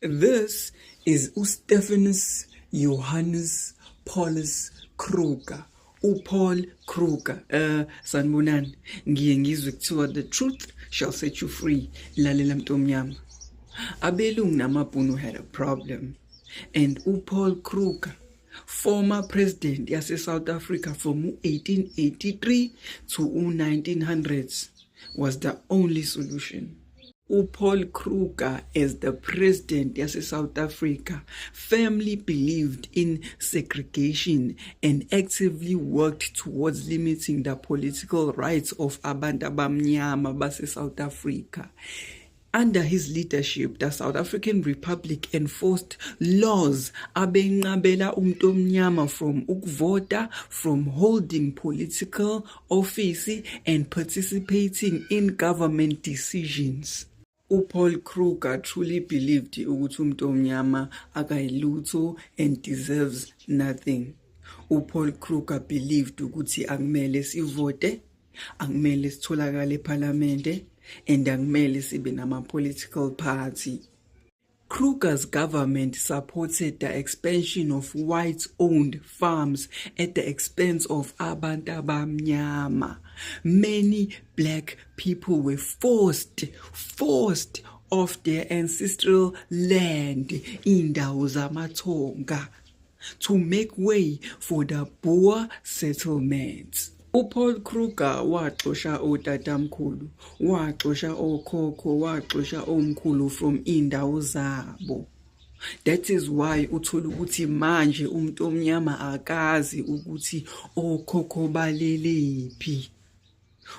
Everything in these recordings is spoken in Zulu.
This is uStephanus Johannes Paulus Kruger. uPaul Kruger. Sanibonani. Ngiye ngizwe kuthiwa the truth shall set you free. Lalela mntomnyama. Abelungu namabhunu had a problem. And uPaul Kruger, former president yase South Africa from 1883 to 1900s, was the only solution. uPaul Kruger, as the president yase South Africa, firmly believed in segregation and actively worked towards limiting the political rights of abantu abamnyama base South Africa. Under his leadership, the South African Republic enforced laws abenqabela umuntu omnyama from ukuvota, from holding political office and participating in government decisions. uPaul Kruger truly believed ukuthi umuntu omnyama akayilutho and deserves nothing. uPaul Kruger believed ukuthi akumele sivote, akumele sitholakale eParliament, and akumele sibe nama-political party. Kruger's government supported the expansion of white-owned farms at the expense of abantu abamnyama. Many black people were forced off their ancestral land, indawo zamathonga, to make way for the Boer settlements. uPaul Kruger waxosha otatamkhulu, waxosha okhokho, waxosha omkhulu from indawo zabo. That is why uthola ukuthi manje umuntu omnyama akazi ukuthi okhokho balelephi.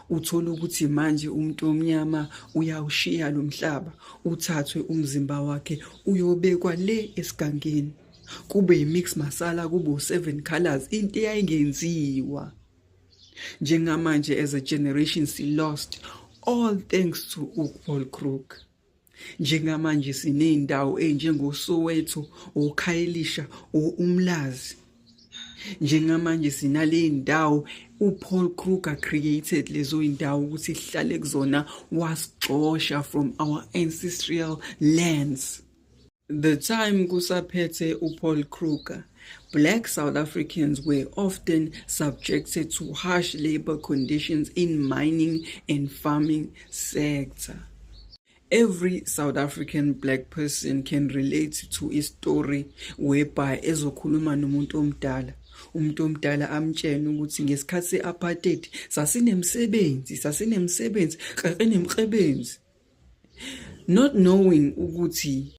Uthola ukuthi manje umuntu omnyama uyawushiya lo mhlaba, uthathwe umzimba wakhe uyobekwa le esigangeni. Kube yimix masala, kube 7 colors, into eyayingenziwa. Njengamanje as a generation she lost all thanks to uPaul Kruger. Njengamanje sinendawo enjengoSoweto, oKhayelitsha, oUmlazi. Njengamanje sinale ndawo uPaul Kruger created lezo indawo ukuthi sihlale kuzona, wasixosha from our ancestral lands. The time kusaphethe uPaul Kruger, Black South Africans were often subjected to harsh labor conditions in mining and farming sector. Every South African black person can relate to a story whereby ezokhuluma nomuntu omdala. Umuntu omdala amtshela ukuthi ngesikhathi se-apartheid sasinemsebenzi, not knowing ukuthi